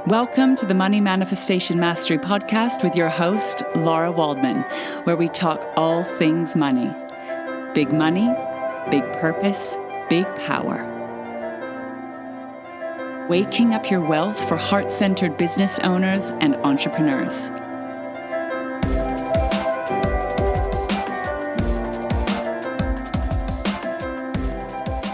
Welcome to the Money Manifestation Mastery podcast with your host, Lara Waldman, where we talk all things money. Big money, big purpose, big power. Waking up your wealth for heart-centered business owners and entrepreneurs.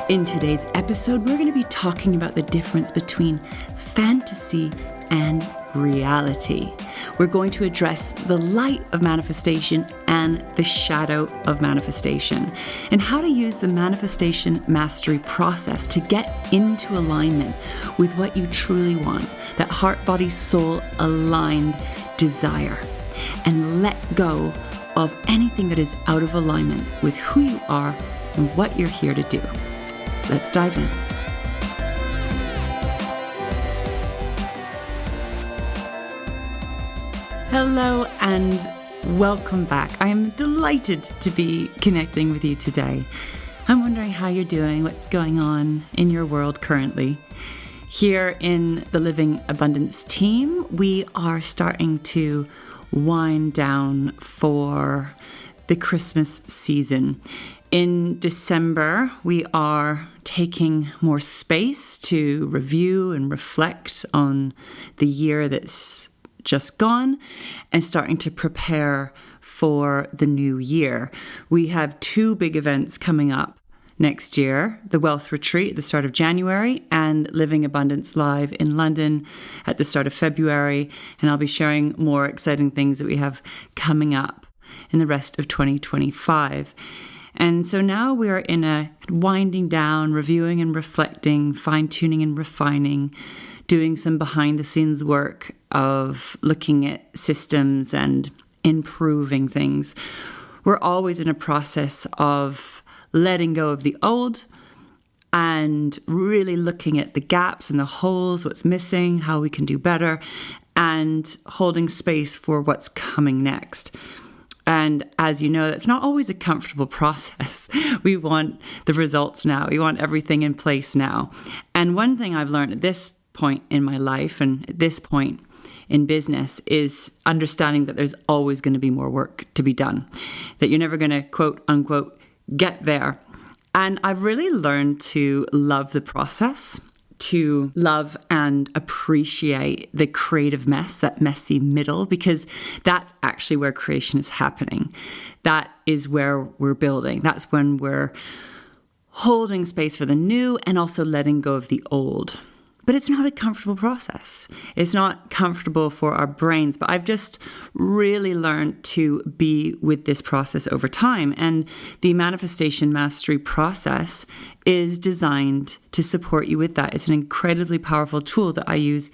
In today's episode, we're going to be talking about the difference between fantasy and reality. We're going to address the light of manifestation and the shadow of manifestation, and how to use the manifestation mastery process to get into alignment with what you truly want, that heart, body, soul aligned desire, and let go of anything that is out of alignment with who you are and what you're here to do. Let's dive in. Hello and welcome back. I am delighted to be connecting with you today. I'm wondering how you're doing, what's going on in your world currently. Here in the Living Abundance team, we are starting to wind down for the Christmas season. In December, we are taking more space to review and reflect on the year that's just gone and starting to prepare for the new year. We have two big events coming up next year, the Wealth Retreat at the start of January and Living Abundance Live in London at the start of February. And I'll be sharing more exciting things that we have coming up in the rest of 2025. And so now we're in a winding down, reviewing and reflecting, fine-tuning and refining, doing some behind-the-scenes work of looking at systems and improving things. We're always in a process of letting go of the old and really looking at the gaps and the holes, what's missing, how we can do better, and holding space for what's coming next. And as you know, that's not always a comfortable process. We want the results now. We want everything in place now. And one thing I've learned at this point in my life and at this point in business is understanding that there's always going to be more work to be done, that you're never going to, quote unquote, get there. And I've really learned to love the process, to love and appreciate the creative mess, that messy middle, because that's actually where creation is happening. That is where we're building. That's when we're holding space for the new and also letting go of the old. But it's not a comfortable process. It's not comfortable for our brains, but I've just really learned to be with this process over time. And the manifestation mastery process is designed to support you with that. It's an incredibly powerful tool that I use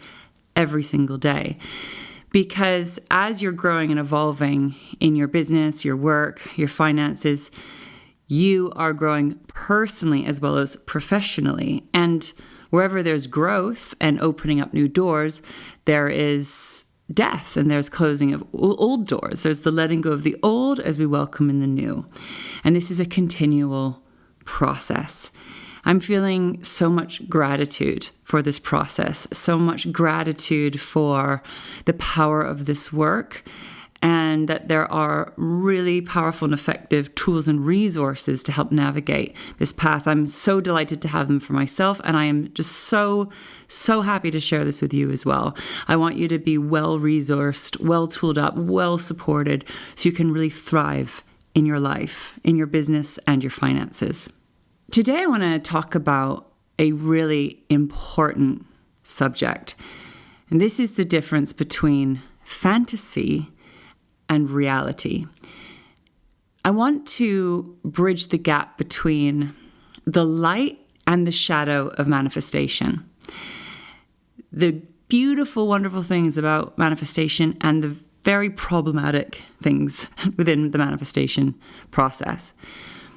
every single day. Because as you're growing and evolving in your business, your work, your finances, you are growing personally as well as professionally. And wherever there's growth and opening up new doors, there is death and there's closing of old doors. There's the letting go of the old as we welcome in the new. And this is a continual process. I'm feeling so much gratitude for this process, so much gratitude for the power of this work, and that there are really powerful and effective tools and resources to help navigate this path. I'm so delighted to have them for myself, and I am just so happy to share this with you as well. I want you to be well-resourced, well-tooled up, well-supported, so you can really thrive in your life, in your business, and your finances. Today, I want to talk about a really important subject, and this is the difference between fantasy and reality. I want to bridge the gap between the light and the shadow of manifestation. The beautiful, wonderful things about manifestation and the very problematic things within the manifestation process.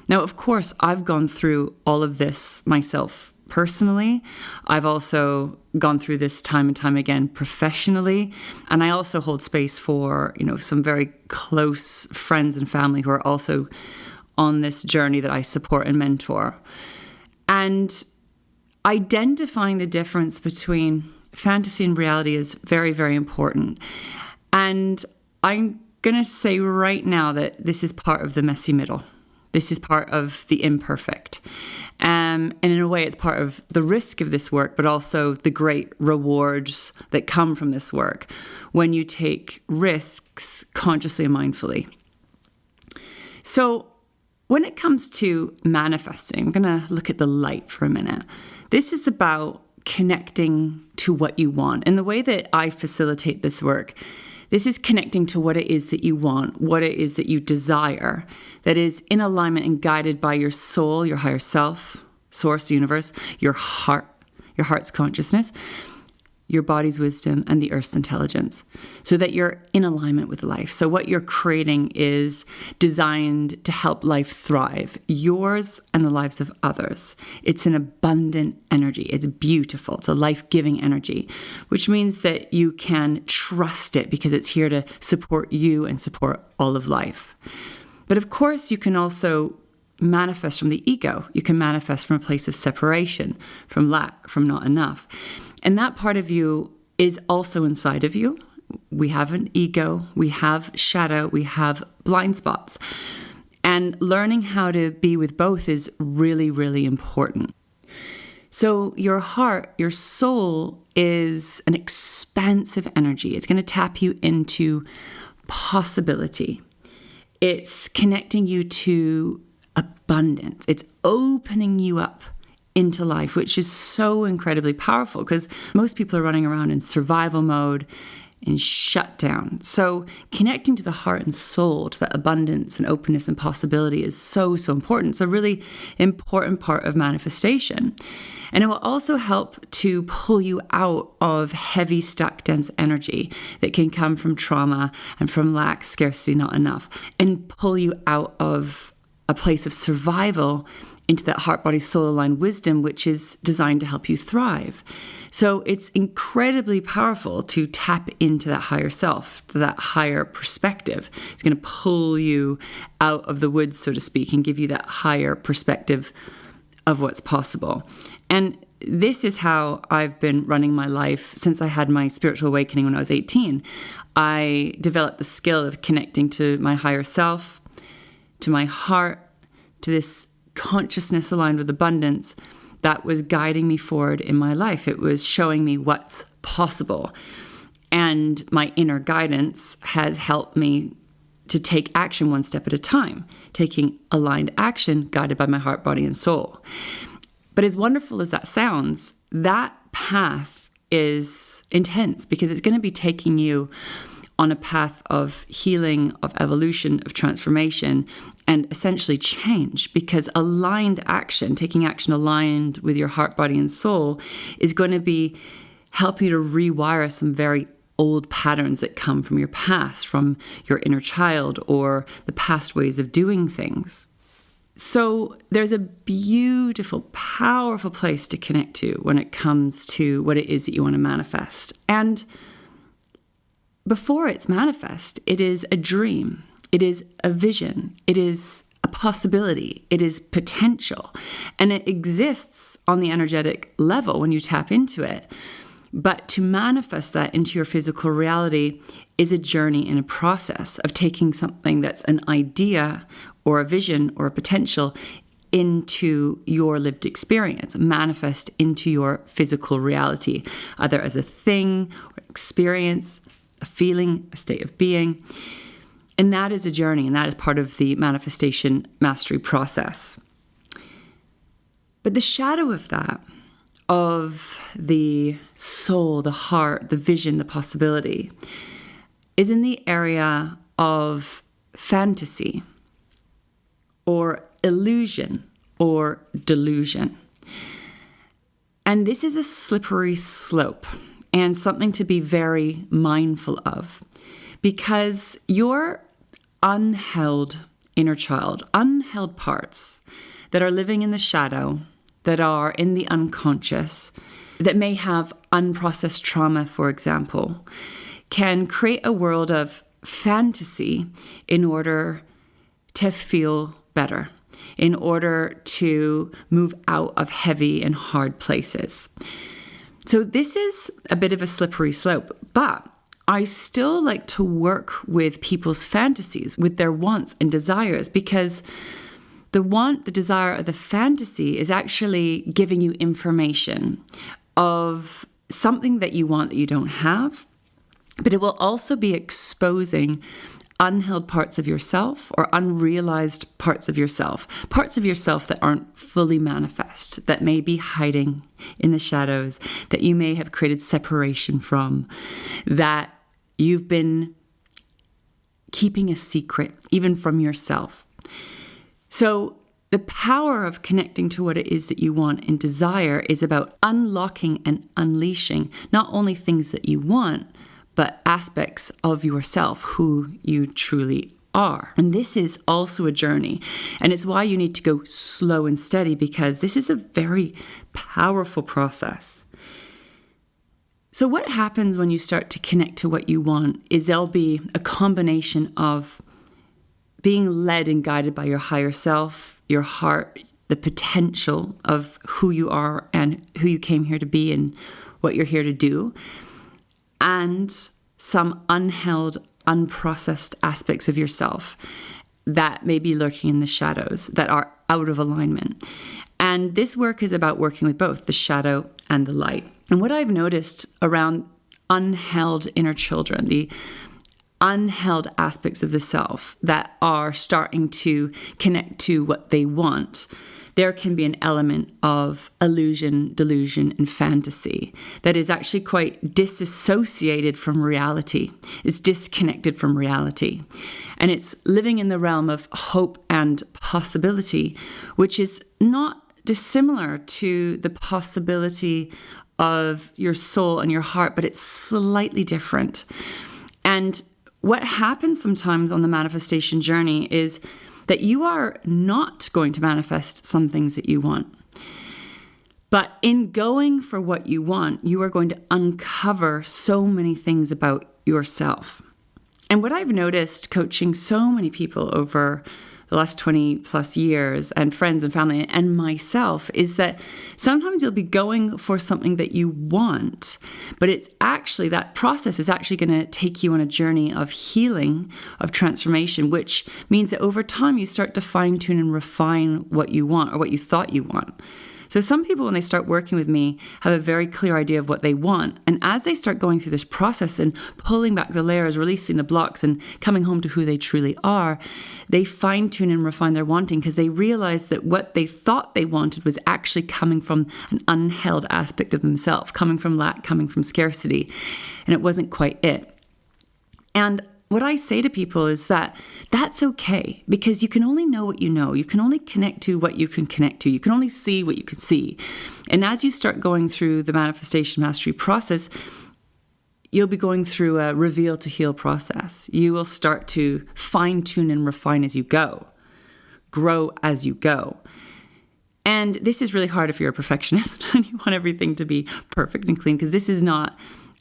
Now, of course, I've gone through all of this myself personally. I've also gone through this time and time again professionally. And I also hold space for, some very close friends and family who are also on this journey that I support and mentor. And identifying the difference between fantasy and reality is very, very important. And I'm going to say right now that this is part of the messy middle. This is part of the imperfect. And in a way, it's part of the risk of this work, but also the great rewards that come from this work when you take risks consciously and mindfully. So when it comes to manifesting, I'm going to look at the light for a minute. This is about connecting to what you want. And the way that I facilitate this work, this is connecting to what it is that you want, what it is that you desire, that is in alignment and guided by your soul, your higher self, source, universe, your heart's consciousness, your body's wisdom, and the earth's intelligence, so that you're in alignment with life. So what you're creating is designed to help life thrive, yours and the lives of others. It's an abundant energy. It's beautiful. It's a life-giving energy, which means that you can trust it because it's here to support you and support all of life. But of course, you can also manifest from the ego. You can manifest from a place of separation, from lack, from not enough. And that part of you is also inside of you. We have an ego, we have shadow, we have blind spots. And learning how to be with both is really, really important. So your heart, your soul is an expansive energy. It's going to tap you into possibility. It's connecting you to abundance. It's opening you up into life, which is so incredibly powerful because most people are running around in survival mode and shut down. So connecting to the heart and soul, to that abundance and openness and possibility is so, so important. It's a really important part of manifestation. And it will also help to pull you out of heavy, stuck, dense energy that can come from trauma and from lack, scarcity, not enough, and pull you out of a place of survival into that heart, body, soul aligned wisdom, which is designed to help you thrive. So it's incredibly powerful to tap into that higher self, to that higher perspective. It's going to pull you out of the woods, so to speak, and give you that higher perspective of what's possible. And this is how I've been running my life since I had my spiritual awakening when I was 18. I developed the skill of connecting to my higher self, to my heart, to this consciousness aligned with abundance that was guiding me forward in my life. It was showing me what's possible. And my inner guidance has helped me to take action one step at a time, taking aligned action guided by my heart, body, and soul. But as wonderful as that sounds, that path is intense because it's going to be taking you on a path of healing, of evolution, of transformation, and essentially change, because aligned action, taking action aligned with your heart, body, and soul, is going to be helping you to rewire some very old patterns that come from your past, from your inner child, or the past ways of doing things. So there's a beautiful, powerful place to connect to when it comes to what it is that you want to manifest. And before it's manifest, it is a dream, it is a vision, it is a possibility, it is potential, and it exists on the energetic level when you tap into it. But to manifest that into your physical reality is a journey and a process of taking something that's an idea or a vision or a potential into your lived experience, manifest into your physical reality, either as a thing or experience, a feeling, a state of being. And that is a journey, and that is part of the manifestation mastery process. But the shadow of that, of the soul, the heart, the vision, the possibility, is in the area of fantasy or illusion or delusion. And this is a slippery slope and something to be very mindful of, because your unheld inner child, unheld parts that are living in the shadow, that are in the unconscious, that may have unprocessed trauma, for example, can create a world of fantasy in order to feel better, in order to move out of heavy and hard places. So this is a bit of a slippery slope, but I still like to work with people's fantasies, with their wants and desires, because the want, the desire, or the fantasy is actually giving you information of something that you want that you don't have, but it will also be exposing unheld parts of yourself or unrealized parts of yourself that aren't fully manifest, that may be hiding in the shadows, that you may have created separation from, that you've been keeping a secret, even from yourself. So the power of connecting to what it is that you want and desire is about unlocking and unleashing not only things that you want, but aspects of yourself, who you truly are. And this is also a journey. And it's why you need to go slow and steady, because this is a very powerful process. So what happens when you start to connect to what you want is there'll be a combination of being led and guided by your higher self, your heart, the potential of who you are and who you came here to be and what you're here to do, and some unheld, unprocessed aspects of yourself that may be lurking in the shadows, that are out of alignment. And this work is about working with both the shadow and the light. And what I've noticed around unheld inner children, the unheld aspects of the self that are starting to connect to what they want, there can be an element of illusion, delusion, and fantasy that is actually quite disassociated from reality. It's disconnected from reality. And it's living in the realm of hope and possibility, which is not dissimilar to the possibility of your soul and your heart, but it's slightly different. And what happens sometimes on the manifestation journey is that you are not going to manifest some things that you want. But in going for what you want, you are going to uncover so many things about yourself. And what I've noticed coaching so many people over the last 20 plus years, and friends and family and myself, is that sometimes you'll be going for something that you want, but it's actually, that process is actually going to take you on a journey of healing, of transformation, which means that over time you start to fine tune and refine what you want or what you thought you want. So some people, when they start working with me, have a very clear idea of what they want. And as they start going through this process and pulling back the layers, releasing the blocks and coming home to who they truly are, they fine tune and refine their wanting, because they realize that what they thought they wanted was actually coming from an unheld aspect of themselves, coming from lack, coming from scarcity. And it wasn't quite it. And what I say to people is that that's okay, because you can only know what you know. You can only connect to what you can connect to. You can only see what you can see. And as you start going through the manifestation mastery process, you'll be going through a reveal to heal process. You will start to fine tune and refine as you go, grow as you go. And this is really hard if you're a perfectionist and you want everything to be perfect and clean, because this is not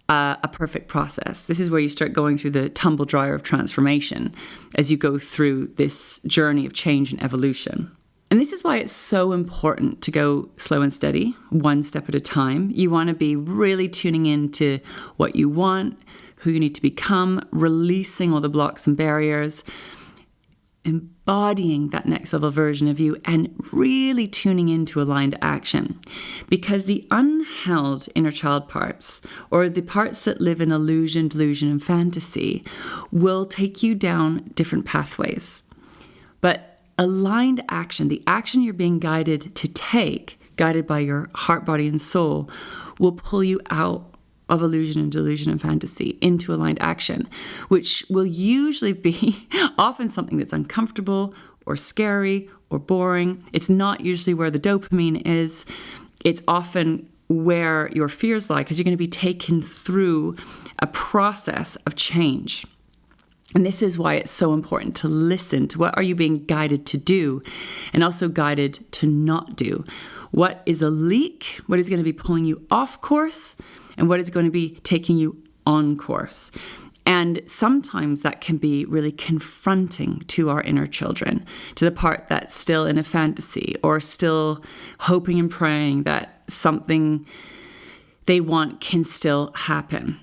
a perfect process. This is where you start going through the tumble dryer of transformation as you go through this journey of change and evolution. And this is why it's so important to go slow and steady, one step at a time. You want to be really tuning into what you want, who you need to become, releasing all the blocks and barriers, embodying that next level version of you, and really tuning into aligned action. Because the unheld inner child parts, or the parts that live in illusion, delusion, and fantasy, will take you down different pathways. But aligned action, the action you're being guided to take, guided by your heart, body, and soul, will pull you out of illusion and delusion and fantasy into aligned action, which will usually be often something that's uncomfortable or scary or boring. It's not usually where the dopamine is. It's often where your fears lie, because you're going to be taken through a process of change. And this is why it's so important to listen to what are you being guided to do, and also guided to not do. What is a leak? What is going to be pulling you off course? And what is going to be taking you on course? And sometimes that can be really confronting to our inner children, to the part that's still in a fantasy or still hoping and praying that something they want can still happen.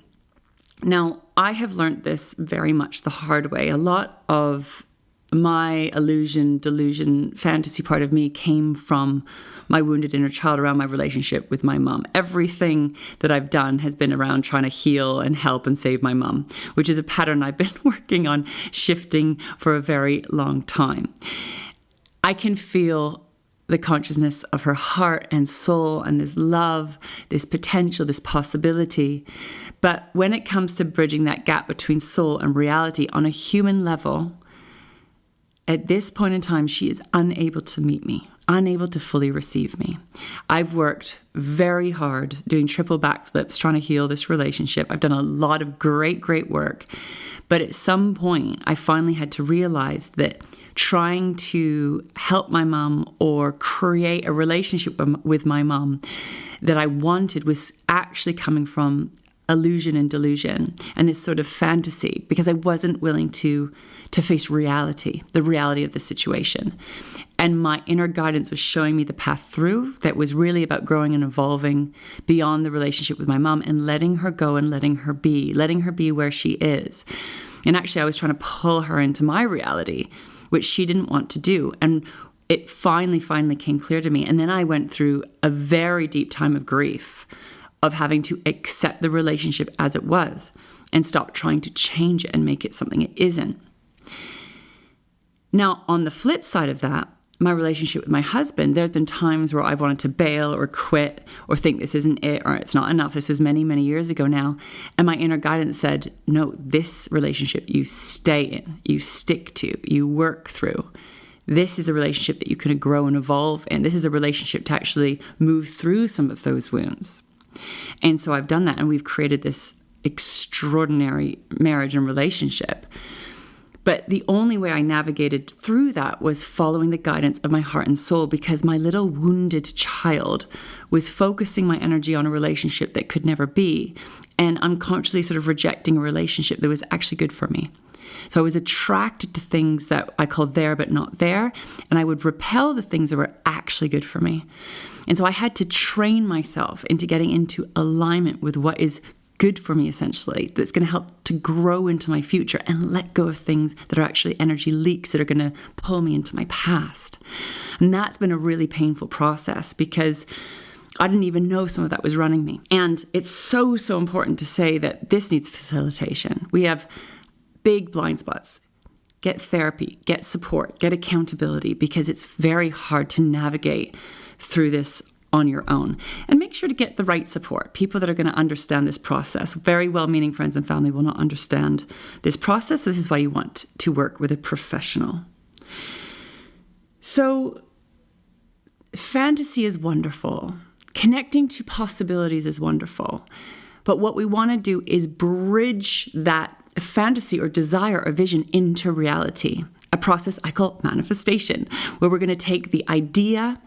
Now, I have learned this very much the hard way. A lot of my illusion, delusion, fantasy part of me came from my wounded inner child around my relationship with my mom. Everything that I've done has been around trying to heal and help and save my mom, which is a pattern I've been working on shifting for a very long time. I can feel the consciousness of her heart and soul and this love, this potential, this possibility. But when it comes to bridging that gap between soul and reality on a human level, at this point in time, she is unable to meet me, unable to fully receive me. I've worked very hard doing triple backflips, trying to heal this relationship. I've done a lot of great work. But at some point, I finally had to realize that trying to help my mom or create a relationship with my mom that I wanted was actually coming from illusion and delusion and this sort of fantasy, because I wasn't willing to face reality, the reality of the situation. And my inner guidance was showing me the path through that was really about growing and evolving beyond the relationship with my mom and letting her go and letting her be where she is. And actually, I was trying to pull her into my reality, which she didn't want to do. And it finally came clear to me. And then I went through a very deep time of grief, of having to accept the relationship as it was and stop trying to change it and make it something it isn't. Now, on the flip side of that, my relationship with my husband, there have been times where I've wanted to bail or quit or think this isn't it or it's not enough. This was many years ago now. And my inner guidance said, no, this relationship you stay in, you stick to, you work through. This is a relationship that you can grow and evolve in. This is a relationship to actually move through some of those wounds. And so I've done that, and we've created this extraordinary marriage and relationship. But the only way I navigated through that was following the guidance of my heart and soul, because my little wounded child was focusing my energy on a relationship that could never be, and unconsciously sort of rejecting a relationship that was actually good for me. So I was attracted to things that I call there but not there, and I would repel the things that were actually good for me. And so I had to train myself into getting into alignment with what is good for me, essentially, that's going to help to grow into my future, and let go of things that are actually energy leaks that are going to pull me into my past. And that's been a really painful process, because I didn't even know some of that was running me. And it's so important to say that this needs facilitation. We have big blind spots. Get therapy, get support, get accountability, because it's very hard to navigate through this on your own. And make sure to get the right support, people that are going to understand this process. Very well-meaning friends and family will not understand this process. So this is why you want to work with a professional. So fantasy is wonderful. Connecting to possibilities is wonderful. But what we want to do is bridge that fantasy or desire or vision into reality, a process I call manifestation, where we're going to take the idea,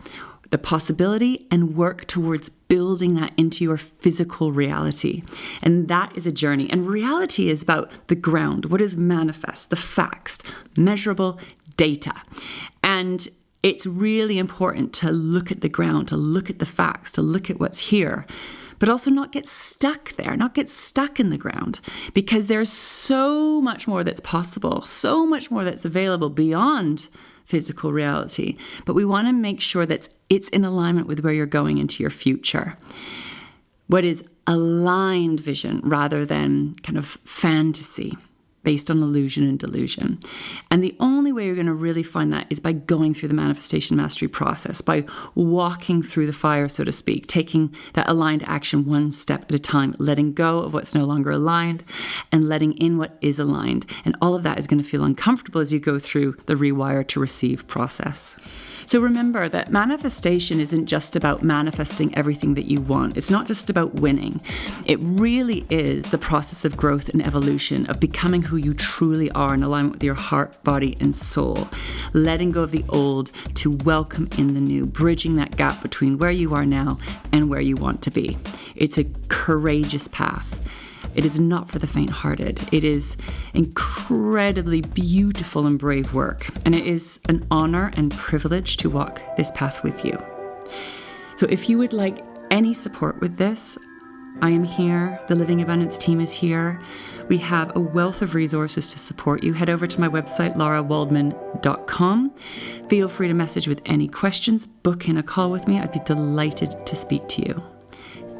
the possibility, and work towards building that into your physical reality. And that is a journey. And reality is about the ground, what is manifest, the facts, measurable data. And it's really important to look at the ground, to look at the facts, to look at what's here, but also not get stuck there, not get stuck in the ground, because there's so much more that's possible, so much more that's available beyond physical reality. But we want to make sure that it's in alignment with where you're going into your future. What is aligned vision rather than kind of fantasy based on illusion and delusion. And the only way you're going to really find that is by going through the manifestation mastery process, by walking through the fire, so to speak, taking that aligned action one step at a time, letting go of what's no longer aligned and letting in what is aligned. And all of that is going to feel uncomfortable as you go through the rewire to receive process. So remember that manifestation isn't just about manifesting everything that you want. It's not just about winning. It really is the process of growth and evolution, of becoming who you truly are in alignment with your heart, body, and soul. Letting go of the old to welcome in the new, bridging that gap between where you are now and where you want to be. It's a courageous path. It is not for the faint-hearted. It is incredibly beautiful and brave work. And it is an honor and privilege to walk this path with you. So if you would like any support with this, I am here. The Living Abundance team is here. We have a wealth of resources to support you. Head over to my website, larawaldman.com. Feel free to message with any questions. Book in a call with me. I'd be delighted to speak to you.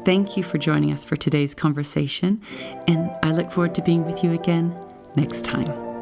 Thank you for joining us for today's conversation, and I look forward to being with you again next time.